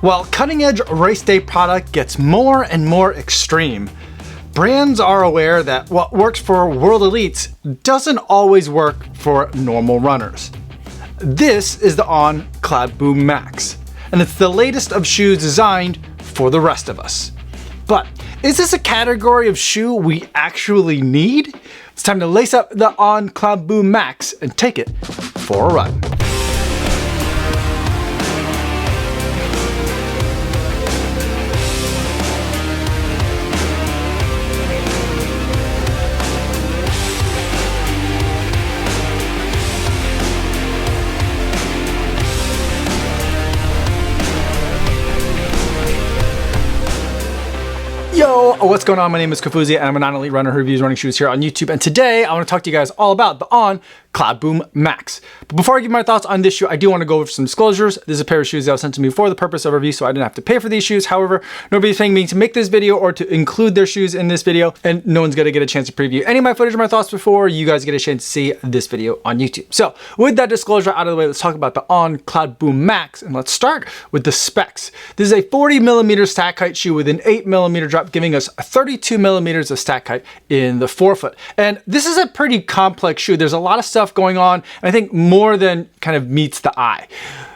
While cutting-edge race day product gets more and more extreme, brands are aware that what works for world elites doesn't always work for normal runners. This is the On Cloudboom Max, and it's the latest of shoes designed for the rest of us. But is this a category of shoe we actually need? It's time to lace up the On Cloudboom Max and take it for a run. Yo, what's going on? My name is Kofuzi and I'm a non-elite runner who reviews running shoes here on YouTube. And today I want to talk to you guys all about the On Cloudboom Max. But before I give my thoughts on this shoe, I do want to go over some disclosures. This is a pair of shoes that was sent to me for the purpose of review, so I didn't have to pay for these shoes. However, nobody's paying me to make this video or to include their shoes in this video, and no one's going to get a chance to preview any of my footage or my thoughts before you guys get a chance to see this video on YouTube. So with that disclosure out of the way, let's talk about the On Cloudboom Max, and let's start with the specs. This is a 40mm stack height shoe with an 8mm drop, giving us 32mm of stack height in the forefoot. And this is a pretty complex shoe. There's a lot of stuff going on, and I think more than kind of meets the eye.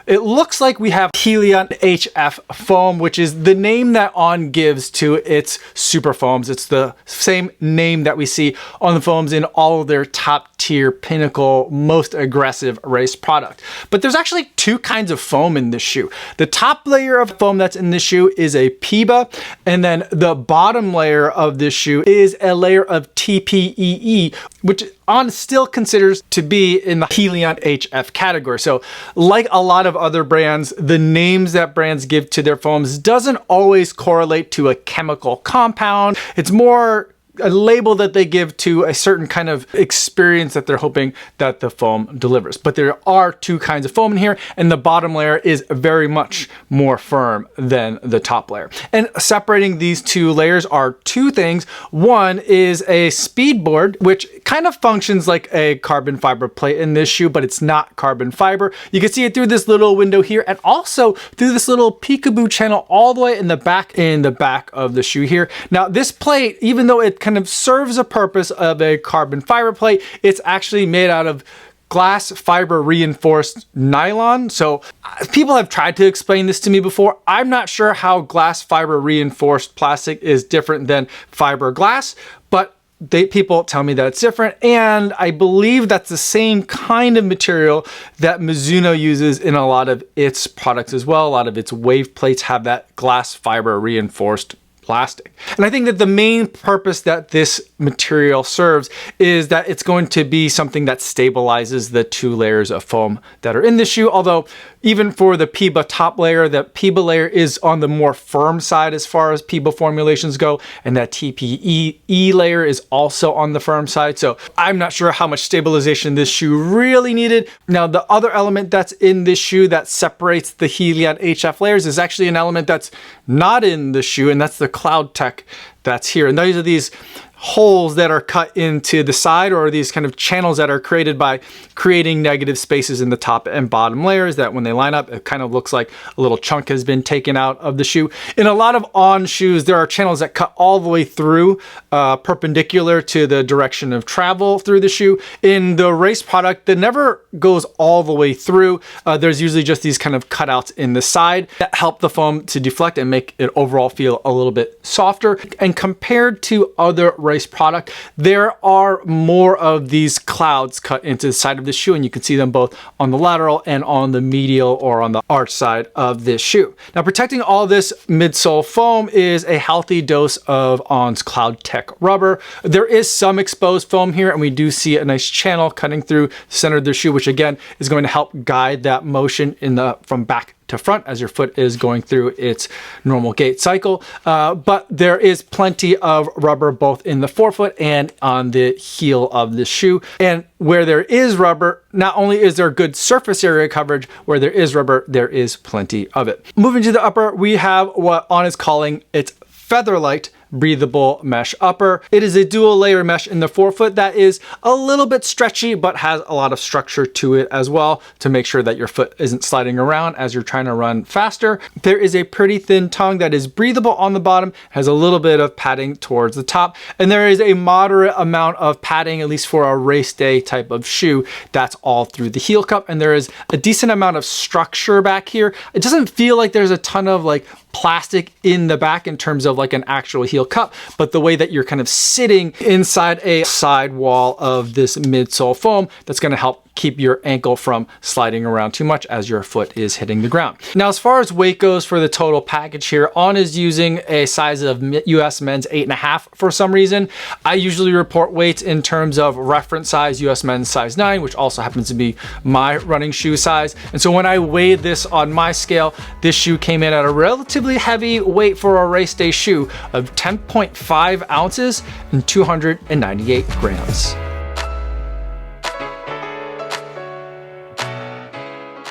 It looks like we have Helion HF foam, which is the name that On gives to its super foams. It's the same name that we see on the foams in all of their top tier, pinnacle, most aggressive race product. But there's actually two kinds of foam in this shoe. The top layer of foam that's in this shoe is a PIBA, and then the bottom layer of this shoe is a layer of TPEE, which On still considers to be in the Helion HF category. So like a lot of other brands, the names that brands give to their foams doesn't always correlate to a chemical compound. It's more a label that they give to a certain kind of experience that they're hoping that the foam delivers. But there are two kinds of foam in here, and the bottom layer is very much more firm than the top layer. And separating these two layers are two things. One is a speed board, which kind of functions like a carbon fiber plate in this shoe, but it's not carbon fiber. You can see it through this little window here, and also through this little peekaboo channel all the way in the back of the shoe here. Now this plate, even though it kind of serves a purpose of a carbon fiber plate, it's actually made out of glass fiber reinforced nylon. So people have tried to explain this to me before. I'm not sure how glass fiber reinforced plastic is different than fiberglass, but people tell me that it's different, and I believe that's the same kind of material that Mizuno uses in a lot of its products as well. A lot of its wave plates have that glass fiber reinforced plastic. And I think that the main purpose that this material serves is that it's going to be something that stabilizes the two layers of foam that are in the shoe. Although even for the PIBA top layer, the PIBA layer is on the more firm side as far as PIBA formulations go, and that TPE layer is also on the firm side. So I'm not sure how much stabilization this shoe really needed. Now, the other element that's in this shoe that separates the Helion HF layers is actually an element that's not in the shoe, and that's the Cloud Tech that's here. And these are these holes that are cut into the side, or these kind of channels that are created by creating negative spaces in the top and bottom layers that when they line up, it kind of looks like a little chunk has been taken out of the shoe. In a lot of On shoes, there are channels that cut all the way through, perpendicular to the direction of travel through the shoe. In the race product, that never goes all the way through. There's usually just these kind of cutouts in the side that help the foam to deflect and make it overall feel a little bit softer. And compared to other race product, there are more of these clouds cut into the side of the shoe, and you can see them both on the lateral and on the medial or on the arch side of this shoe. Now, protecting all this midsole foam is a healthy dose of On's Cloud Tech rubber. There is some exposed foam here, and we do see a nice channel cutting through the center of the shoe, which again is going to help guide that motion from back to front as your foot is going through its normal gait cycle. But there is plenty of rubber both in the forefoot and on the heel of the shoe. And where there is rubber, not only is there good surface area coverage, where there is rubber, there is plenty of it. Moving to the upper, we have what On is calling its Featherlight breathable mesh upper. It is a dual layer mesh in the forefoot that is a little bit stretchy, but has a lot of structure to it as well to make sure that your foot isn't sliding around as you're trying to run faster. There is a pretty thin tongue that is breathable on the bottom, has a little bit of padding towards the top, and there is a moderate amount of padding, at least for a race day type of shoe, that's all through the heel cup, and there is a decent amount of structure back here. It doesn't feel like there's a ton of like plastic in the back in terms of like an actual heel cup, but the way that you're kind of sitting inside a sidewall of this midsole foam, that's going to help keep your ankle from sliding around too much as your foot is hitting the ground. Now, as far as weight goes for the total package here, On is using a size of US men's 8.5 for some reason. I usually report weights in terms of reference size, US men's size 9, which also happens to be my running shoe size. And so when I weighed this on my scale, this shoe came in at a relatively heavy weight for a race day shoe of 10.5 ounces and 298 grams.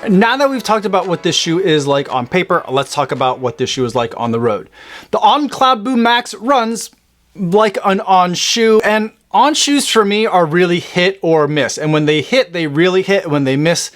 Now that we've talked about what this shoe is like on paper, let's talk about what this shoe is like on the road. The On Cloudboom Max runs like an On shoe, and On shoes for me are really hit or miss. And when they hit, they really hit. When they miss,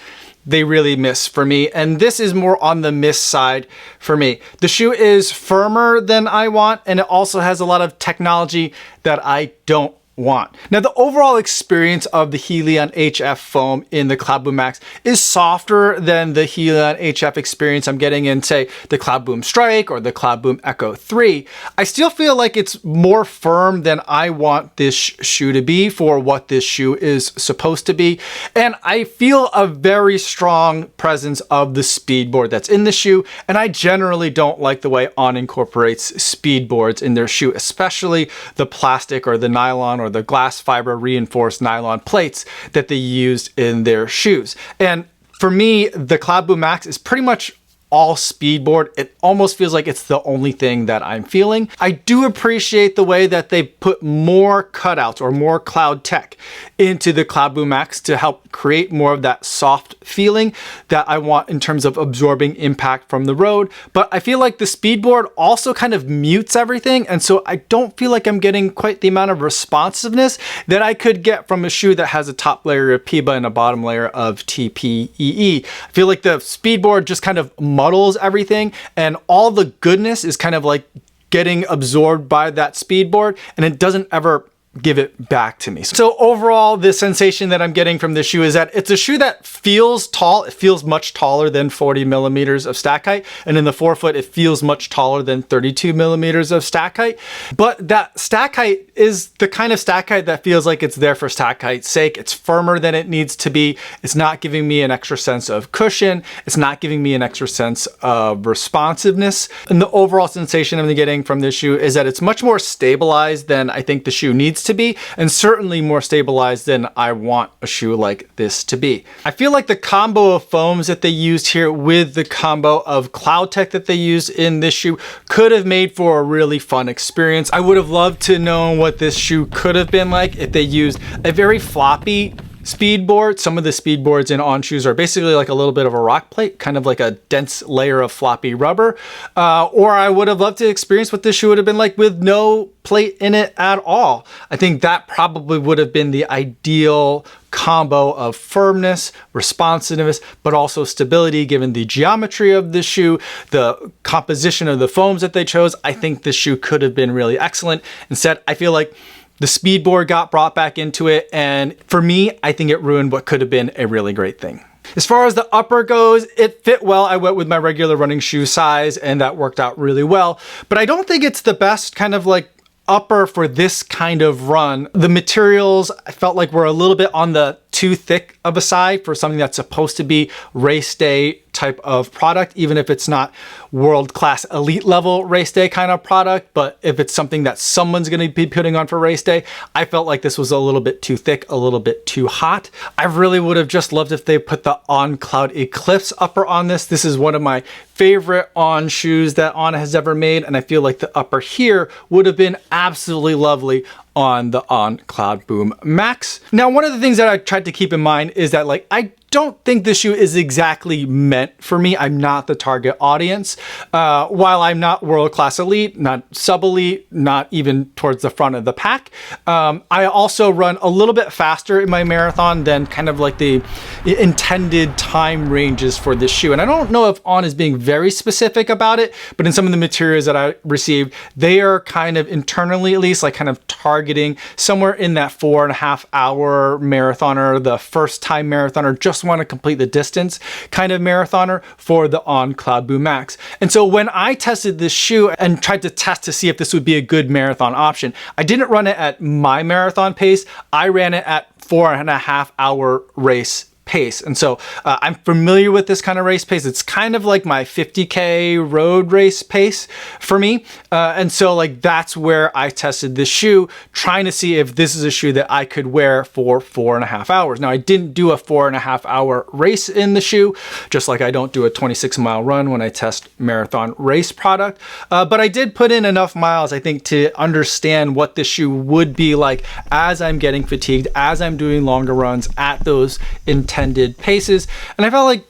they really miss for me. And this is more on the miss side for me. The shoe is firmer than I want, and it also has a lot of technology that I don't want. Now, the overall experience of the Helion HF foam in the Cloudboom Max is softer than the Helion HF experience I'm getting in, say, the Cloudboom Strike or the Cloudboom Echo 3. I still feel like it's more firm than I want this shoe to be for what this shoe is supposed to be. And I feel a very strong presence of the speed board that's in the shoe. And I generally don't like the way On incorporates speed boards in their shoe, especially the plastic or the nylon or the glass fiber reinforced nylon plates that they used in their shoes. And for me, the Cloudboom Max is pretty much all speed board. It almost feels like it's the only thing that I'm feeling. I do appreciate the way that they put more cutouts or more cloud tech into the Cloudboom Max to help create more of that soft feeling that I want in terms of absorbing impact from the road. But I feel like the speed board also kind of mutes everything, and so I don't feel like I'm getting quite the amount of responsiveness that I could get from a shoe that has a top layer of PIBA and a bottom layer of TPEE. I feel like the speed board just kind of muddles everything, and all the goodness is kind of like getting absorbed by that speed board, and it doesn't ever give it back to me. So overall, the sensation that I'm getting from this shoe is that it's a shoe that feels tall. It feels much taller than 40 millimeters of stack height. And in the forefoot, it feels much taller than 32 millimeters of stack height. But that stack height is the kind of stack height that feels like it's there for stack height's sake. It's firmer than it needs to be. It's not giving me an extra sense of cushion. It's not giving me an extra sense of responsiveness. And the overall sensation I'm getting from this shoe is that it's much more stabilized than I think the shoe needs to be, and certainly more stabilized than I want a shoe like this to be. I feel like the combo of foams that they used here with the combo of cloud tech that they used in this shoe could have made for a really fun experience. I would have loved to know what this shoe could have been like if they used a very floppy speed board. Some of the speed boards in On shoes are basically like a little bit of a rock plate, kind of like a dense layer of floppy rubber. Or I would have loved to experience what this shoe would have been like with no plate in it at all. I think that probably would have been the ideal combo of firmness, responsiveness, but also stability given the geometry of the shoe, the composition of the foams that they chose. I think this shoe could have been really excellent. Instead, I feel like the speed board got brought back into it, and for me, I think it ruined what could have been a really great thing. As far as the upper goes, it fit well. I went with my regular running shoe size, and that worked out really well. But I don't think it's the best kind of like upper for this kind of run. The materials I felt like were a little bit on the too thick of a side for something that's supposed to be race day type of product, even if it's not world-class elite level race day kind of product. But if it's something that someone's going to be putting on for race day, I felt like this was a little bit too thick, a little bit too hot. I really would have just loved if they put the On Cloud Eclipse upper on this. This is one of my favorite On shoes that On has ever made, and I feel like the upper here would have been absolutely lovely on the On Cloudboom Max. Now, one of the things that I tried to keep in mind is that like I don't think this shoe is exactly meant for me. I'm not the target audience. While I'm not world-class elite, not sub-elite, not even towards the front of the pack, I also run a little bit faster in my marathon than kind of like the intended time ranges for this shoe. And I don't know if On is being very specific about it, but in some of the materials that I received, they are kind of internally, at least, like kind of targeting somewhere in that 4.5 hour marathoner, the first time marathoner, just want to complete the distance kind of marathoner for the On Cloudboom Max. And so when I tested this shoe and tried to test to see if this would be a good marathon option, I didn't run it at my marathon pace. I ran it at 4.5 hour race pace. And so I'm familiar with this kind of race pace. It's kind of like my 50K road race pace for me. And so like that's where I tested this shoe, trying to see if this is a shoe that I could wear for 4.5 hours. Now I didn't do a 4.5 hour race in the shoe, just like I don't do a 26-mile run when I test marathon race product. But I did put in enough miles, I think, to understand what this shoe would be like as I'm getting fatigued, as I'm doing longer runs at those intended paces. And I felt like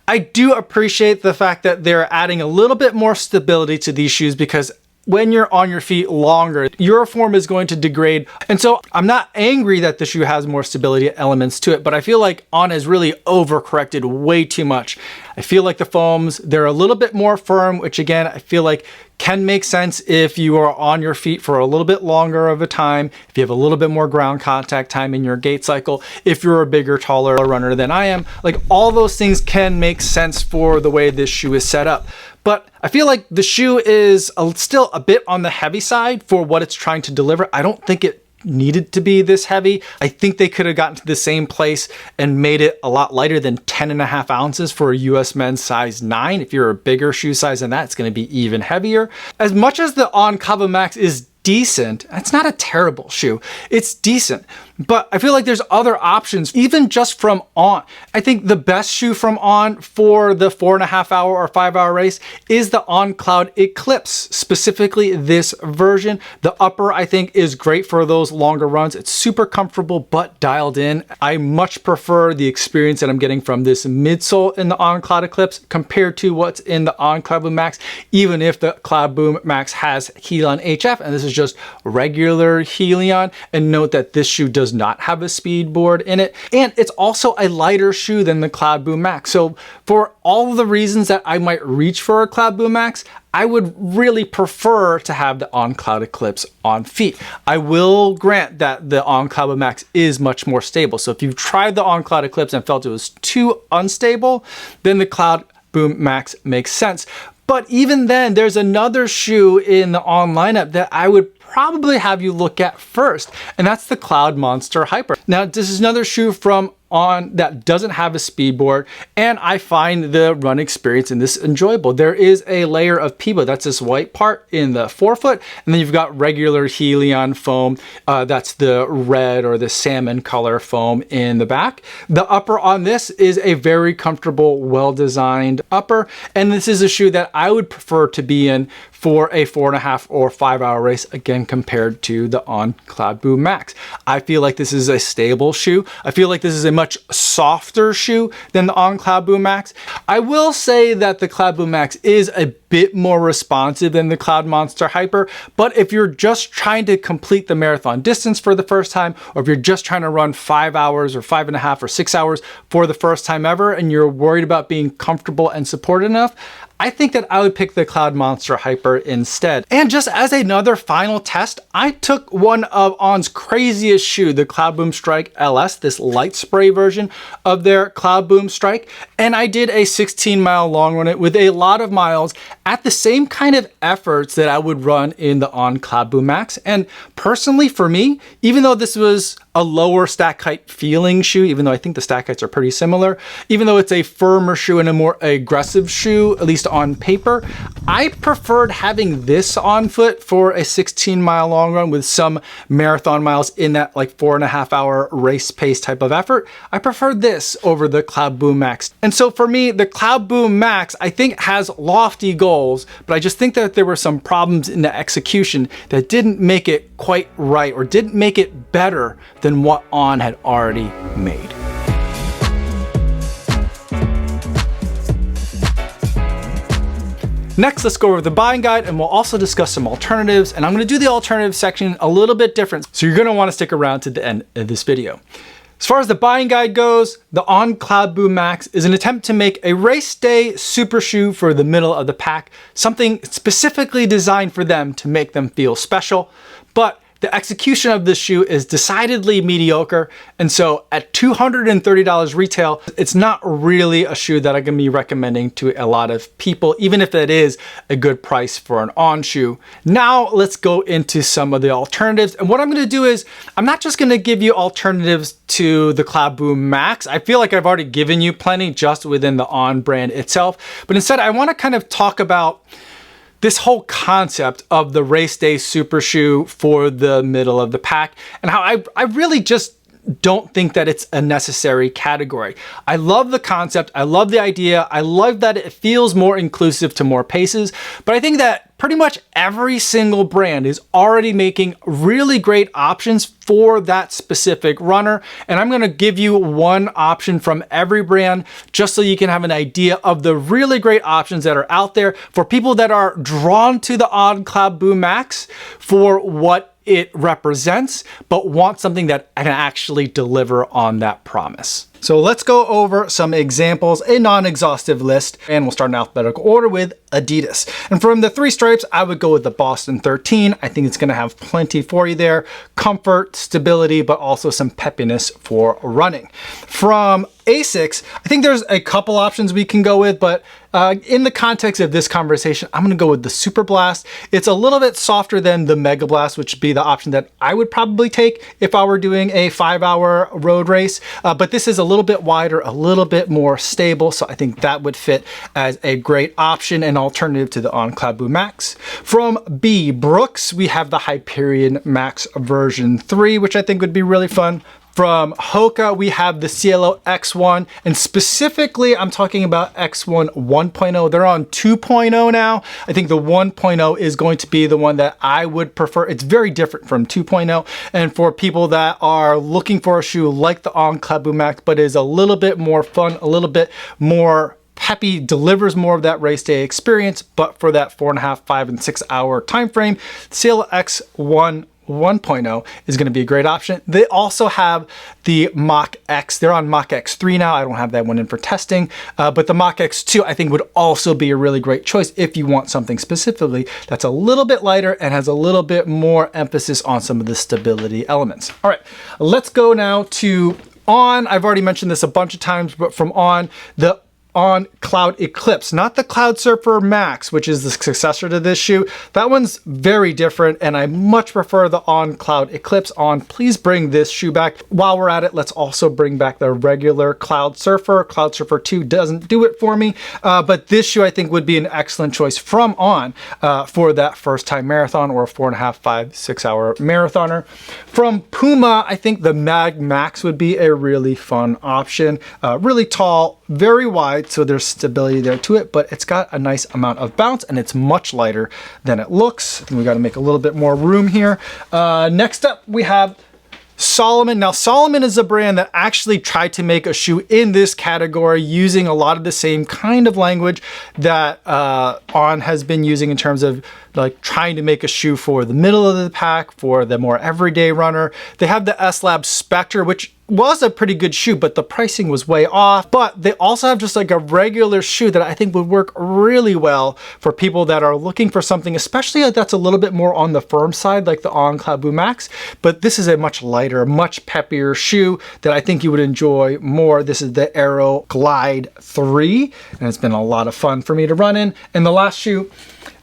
I do appreciate the fact that they're adding a little bit more stability to these shoes, because when you're on your feet longer, your form is going to degrade. And so I'm not angry that the shoe has more stability elements to it, but I feel like On has really overcorrected way too much. I feel like the foams, they're a little bit more firm, which again, I feel like can make sense if you are on your feet for a little bit longer of a time, if you have a little bit more ground contact time in your gait cycle, if you're a bigger, taller runner than I am. Like, all those things can make sense for the way this shoe is set up. But I feel like the shoe is still a bit on the heavy side for what it's trying to deliver. I don't think it needed to be this heavy. I think they could have gotten to the same place and made it a lot lighter than 10.5 ounces for a US men's size 9. If you're a bigger shoe size than that, it's going to be even heavier. As much as the On Cloudboom Max is decent, it's not a terrible shoe. It's decent, but I feel like there's other options, even just from On. I think the best shoe from On for the 4.5 hour or 5 hour race is the On Cloud Eclipse, specifically this version. The upper, I think, is great for those longer runs. It's super comfortable, but dialed in. I much prefer the experience that I'm getting from this midsole in the On Cloud Eclipse compared to what's in the On Cloudboom Max, even if the Cloudboom Max has Helion HF, and this is just regular Helion. And note that this shoe does not have a speed board in it, and it's also a lighter shoe than the Cloudboom Max. So for all the reasons that I might reach for a Cloudboom Max, I would really prefer to have the On Cloud Eclipse on feet. I will grant that the On Cloudboom Max is much more stable. So if you've tried the On Cloud Eclipse and felt it was too unstable, then the Cloudboom Max makes sense. But even then, there's another shoe in the On lineup that I would probably have you look at first, and that's the Cloud Monster Hyper. Now, this is another shoe from On that doesn't have a speed board, and I find the run experience in this enjoyable. There is a layer of Peebo, that's this white part in the forefoot, and then you've got regular Helion foam, that's the red or the salmon color foam in the back. The upper on this is a very comfortable, well-designed upper, and this is a shoe that I would prefer to be in for a 4.5 or 5 hour race, again, compared to the On Cloudboom Max. I feel like this is a stable shoe. I feel like this is a much softer shoe than the On Cloudboom Max. I will say that the Cloudboom Max is a bit more responsive than the Cloud Monster Hyper, but if you're just trying to complete the marathon distance for the first time, or if you're just trying to run 5 hours or 5.5 or 6 hours for the first time ever, and you're worried about being comfortable and supported enough, I think that I would pick the Cloud Monster Hyper instead. And just as another final test, I took one of On's craziest shoe, the Cloudboom Strike LS, this light spray version of their Cloudboom Strike, and I did a 16-mile long run it with a lot of miles at the same kind of efforts that I would run in the On Cloudboom Max. And personally, for me, even though this was a lower stack height feeling shoe, even though I think the stack heights are pretty similar, even though it's a firmer shoe and a more aggressive shoe, at least on paper, I preferred having this on foot for a 16-mile long run with some marathon miles in that like 4.5 hour race pace type of effort. I preferred this over the Cloudboom Max. And so for me, the Cloudboom Max, I think, has lofty goals, but I just think that there were some problems in the execution that didn't make it quite right, or didn't make it better than what On had already made. Next, let's go over the buying guide, and we'll also discuss some alternatives, and I'm gonna do the alternative section a little bit different, so you're gonna wanna stick around to the end of this video. As far as the buying guide goes, the On Cloudboom Max is an attempt to make a race day super shoe for the middle of the pack, something specifically designed for them to make them feel special, but the execution of this shoe is decidedly mediocre, and so at $230 retail, it's not really a shoe that I'm gonna be recommending to a lot of people, even if that is a good price for an On shoe. Now let's go into some of the alternatives, and what I'm gonna do is, I'm not just gonna give you alternatives to the Cloudboom Max. I feel like I've already given you plenty just within the On brand itself, but instead I wanna kind of talk about this whole concept of the race day super shoe for the middle of the pack, and how I really just don't think that it's a necessary category. I love the concept, I love the idea, I love that it feels more inclusive to more paces, but I think that pretty much every single brand is already making really great options for that specific runner, and I'm gonna give you one option from every brand just so you can have an idea of the really great options that are out there for people that are drawn to the On Cloudboom Max for what it represents, but want something that can actually deliver on that promise. So let's go over some examples, a non-exhaustive list, and we'll start in alphabetical order with Adidas. And from the 3 stripes, I would go with the Boston 13. I think it's gonna have plenty for you there. Comfort, stability, but also some peppiness for running. From Asics, I think there's a couple options we can go with, but in the context of this conversation, I'm gonna go with the Super Blast. It's a little bit softer than the Mega Blast, which would be the option that I would probably take if I were doing a 5-hour road race. But this is a little bit wider, a little bit more stable, so I think that would fit as a great option and alternative to the On Cloudboom Max. From B Brooks, we have the Hyperion Max version 3, which I think would be really fun. From Hoka, we have the Cielo X1, and specifically, I'm talking about X1 1.0. They're on 2.0 now. I think the 1.0 is going to be the one that I would prefer. It's very different from 2.0, and for people that are looking for a shoe like the On Cloudboom Max, but is a little bit more fun, a little bit more peppy, delivers more of that race day experience, but for that 4.5, 5, and 6 hour time frame, Cielo X1 1.0 is going to be a great option. They also have the Mach X. They're on Mach X3 now. I don't have that one in for testing, but the Mach X2 I think would also be a really great choice if you want something specifically that's a little bit lighter and has a little bit more emphasis on some of the stability elements. All right, let's go now to On. I've already mentioned this a bunch of times, but from On, the On Cloud Eclipse, not the Cloud Surfer Max, which is the successor to this shoe. That one's very different, and I much prefer the On Cloud Eclipse. On, please bring this shoe back. While we're at it, let's also bring back the regular Cloud Surfer. Cloud Surfer 2 doesn't do it for me, but this shoe I think would be an excellent choice from On for that first time marathon or a 4.5, 5, 6 hour marathoner. From Puma, I think the Mag Max would be a really fun option. Really tall, very wide, so there's stability there to it, but it's got a nice amount of bounce and it's much lighter than it looks. I think we got to make a little bit more room here. Next up, we have Salomon. Now, Salomon is a brand that actually tried to make a shoe in this category using a lot of the same kind of language that On has been using in terms of like trying to make a shoe for the middle of the pack, for the more everyday runner. They have the S-Lab Spectre, which was a pretty good shoe, but the pricing was way off. But they also have just like a regular shoe that I think would work really well for people that are looking for something, especially that's a little bit more on the firm side, like the On Cloudboom Max. But this is a much lighter, much peppier shoe that I think you would enjoy more. This is the Aero Glide 3, and it's been a lot of fun for me to run in. And the last shoe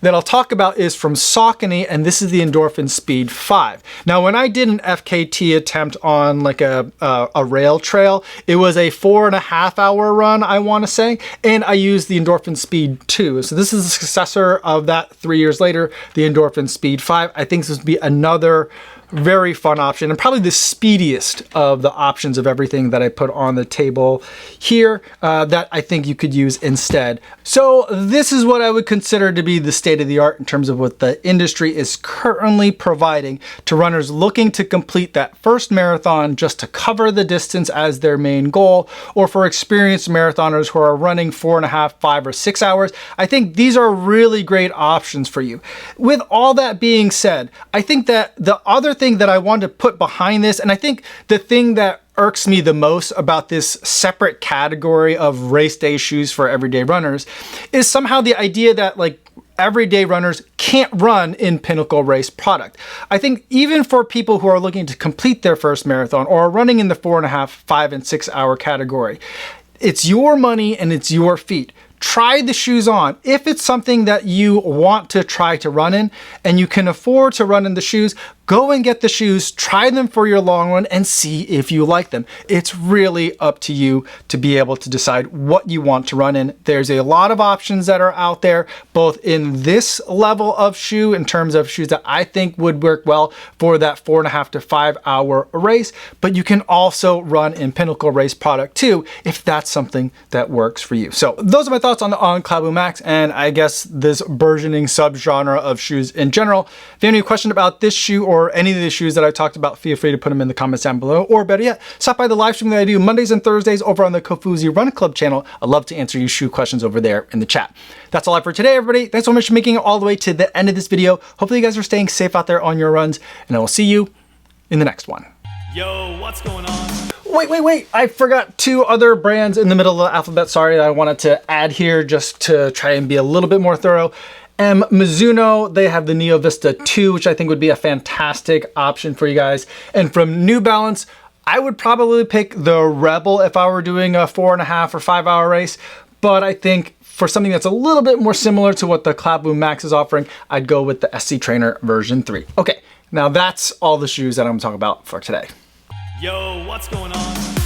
that I'll talk about is from Saucony, and this is the Endorphin Speed 5. Now, when I did an FKT attempt on like a rail trail, it was a 4.5 hour run, I want to say, and I used the Endorphin Speed 2. So this is the successor of that 3 years later, the Endorphin Speed 5. I think this would be another Very fun option, and probably the speediest of the options of everything that I put on the table here that I think you could use instead. So this is what I would consider to be the state of the art in terms of what the industry is currently providing to runners looking to complete that first marathon just to cover the distance as their main goal, or for experienced marathoners who are running 4.5, 5, or 6 hours. I think these are really great options for you. With all that being said, I think that the other thing that I want to put behind this, and I think the thing that irks me the most about this separate category of race day shoes for everyday runners, is somehow the idea that like everyday runners can't run in Pinnacle Race product. I think even for people who are looking to complete their first marathon or are running in the 4.5, 5, and 6 hour category, it's your money and it's your feet. Try the shoes on. If it's something that you want to try to run in and you can afford to run in the shoes, go and get the shoes, try them for your long run and see if you like them. It's really up to you to be able to decide what you want to run in. There's a lot of options that are out there, both in this level of shoe in terms of shoes that I think would work well for that 4.5 to 5 hour race, but you can also run in Pinnacle Race product too, if that's something that works for you. So those are my thoughts on the On Cloudboom Max, and I guess this burgeoning subgenre of shoes in general. If you have any question about this shoe or any of the shoes that I talked about, feel free to put them in the comments down below, or better yet, stop by the live stream that I do Mondays and Thursdays over on the Kofuzi Run Club channel. I'd love to answer your shoe questions over there in the chat. That's all I have for today, everybody. Thanks so much for making it all the way to the end of this video. Hopefully you guys are staying safe out there on your runs, and I will see you in the next one. Yo, what's going on? Wait, I forgot 2 other brands in the middle of the alphabet, sorry, that I wanted to add here just to try and be a little bit more thorough. Mizuno, they have the Neo Vista 2, which I think would be a fantastic option for you guys. And from New Balance, I would probably pick the Rebel if I were doing a 4.5 or 5 hour race. But I think for something that's a little bit more similar to what the Cloudboom Max is offering, I'd go with the SC Trainer version 3. Okay, now that's all the shoes that I'm talking about for today. Yo, what's going on?